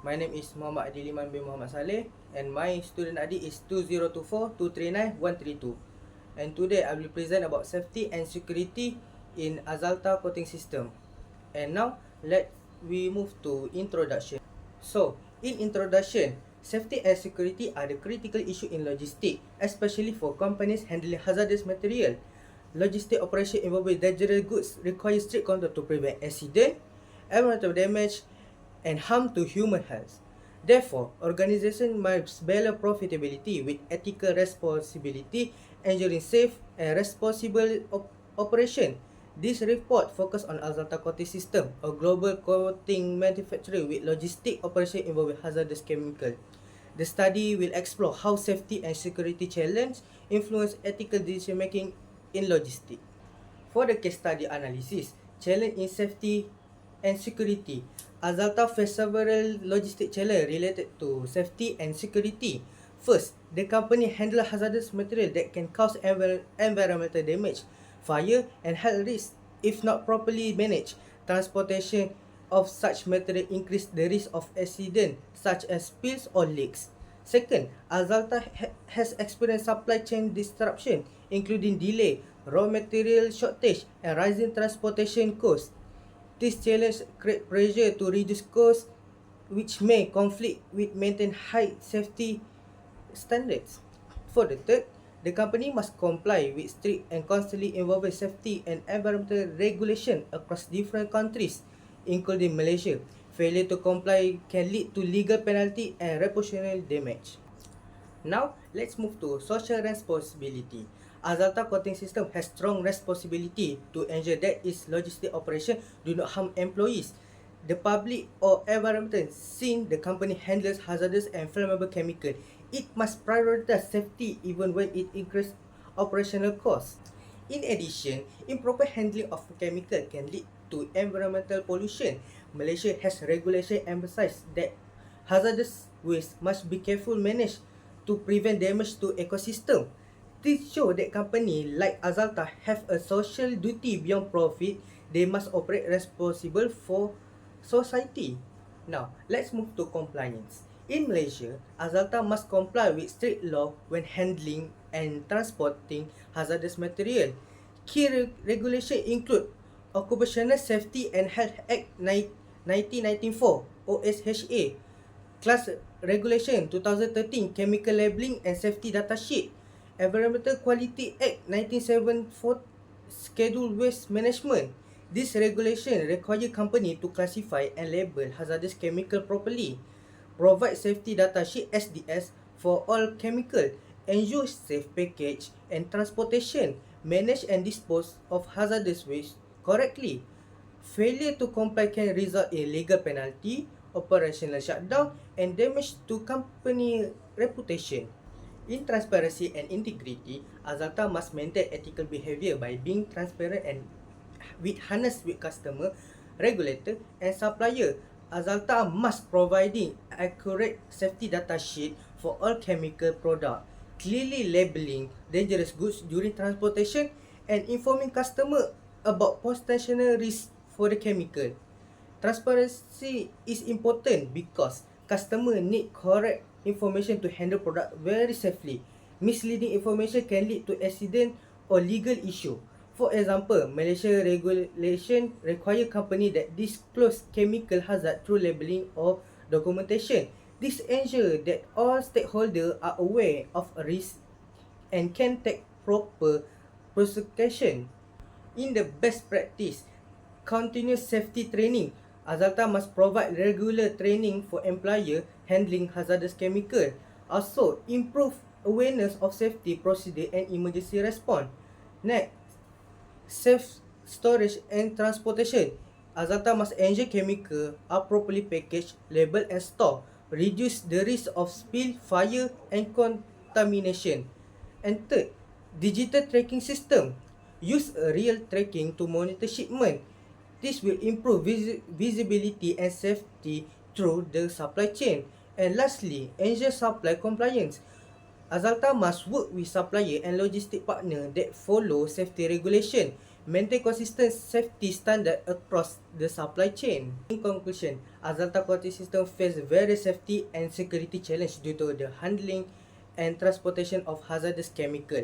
My name is Muhammad Adiliman bin Muhammad Saleh, and my student ID is 2024239132. And today I will present about safety and security in Axalta coating system. And now we move to introduction. So, in introduction, safety and security are the critical issue in logistics, especially for companies handling hazardous material. Logistic operation involving dangerous goods require strict control to prevent accident, environmental damage, and harm to human health. Therefore, organizations must balance profitability with ethical responsibility, ensuring safe and responsible operation. This report focuses on Axalta Coating System, a global coating manufacturer with logistic operation involving hazardous chemical. The study will explore how safety and security challenges influence ethical decision making in logistics. For the case study analysis, challenge in safety and security, Axalta faced several logistic challenges related to safety and security. First, the company handles hazardous material that can cause environmental damage, fire, and health risks if not properly managed. Transportation of such material increase the risk of accident such as spills or leaks. Second, Axalta has experienced supply chain disruption, including delay, raw material shortage, and rising transportation costs. This challenge creates pressure to reduce costs, which may conflict with maintain high safety standards. For the third, the company must comply with strict and constantly evolving safety and environmental regulation across different countries, including Malaysia. Failure to comply can lead to legal penalty and reputational damage. Now, let's move to social responsibility. Axalta Coating System has strong responsibility to ensure that its logistic operation do not harm employees, the public or environment. Since the company handles hazardous and flammable chemical, it must prioritize safety even when it increases operational costs. In addition, improper handling of chemical can lead to environmental pollution. Malaysia has regulation emphasized that hazardous waste must be carefully managed to prevent damage to ecosystem. This shows that companies like Axalta have a social duty beyond profit. They must operate responsible for society. Now, let's move to compliance. In Malaysia, Axalta must comply with strict law when handling and transporting hazardous material. Key regulations include Occupational Safety and Health Act 1994 (OSHA), Class Regulation 2013 Chemical Labelling and Safety Data Sheet, Environmental Quality Act 1974 Schedule Waste Management. This regulation require company to classify and label hazardous chemical properly, provide safety data sheet SDS for all chemical, ensure safe package and transportation, manage and dispose of hazardous waste correctly. Failure to comply can result in legal penalty, operational shutdown, and damage to company reputation. In transparency and integrity, Axalta must maintain ethical behavior by being transparent and with honest with customer, regulator, and supplier. Axalta must providing accurate safety data sheet for all chemical product, clearly labeling dangerous goods during transportation, and informing customer about potential risks for the chemical. Transparency is important because customer need correct information to handle product very safely. Misleading information can lead to accident or legal issue. For example, Malaysia regulation require company that disclose chemical hazard through labeling or documentation. This ensure that all stakeholders are aware of a risk and can take proper prosecution. In the best practice, continuous safety training, Axalta must provide regular training for employer handling hazardous chemical. Also, improve awareness of safety procedure and emergency response. Next, safe storage and transportation. Axalta must ensure chemical are properly packaged, labeled and stored. Reduce the risk of spill, fire and contamination. And third, digital tracking system. Use a real tracking to monitor shipment. This will improve visibility and safety through the supply chain. And lastly, ensure supply compliance. Axalta must work with supplier and logistic partner that follow safety regulation. maintain consistent safety standard across the supply chain. In conclusion, Axalta Coating System face various safety and security challenges due to the handling and transportation of hazardous chemical.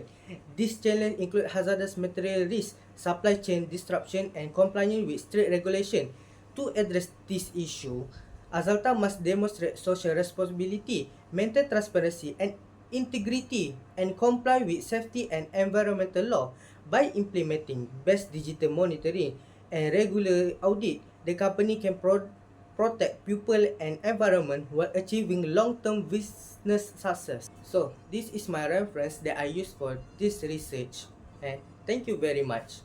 These challenges include hazardous material risk, supply chain disruption, and compliance with strict regulation. To address this issue, Axalta must demonstrate social responsibility, maintain transparency and integrity, and comply with safety and environmental law. By implementing best digital monitoring and regular audit, the company can protect people and environment while achieving long-term business success. So, this is my reference that I use for this research. And thank you very much.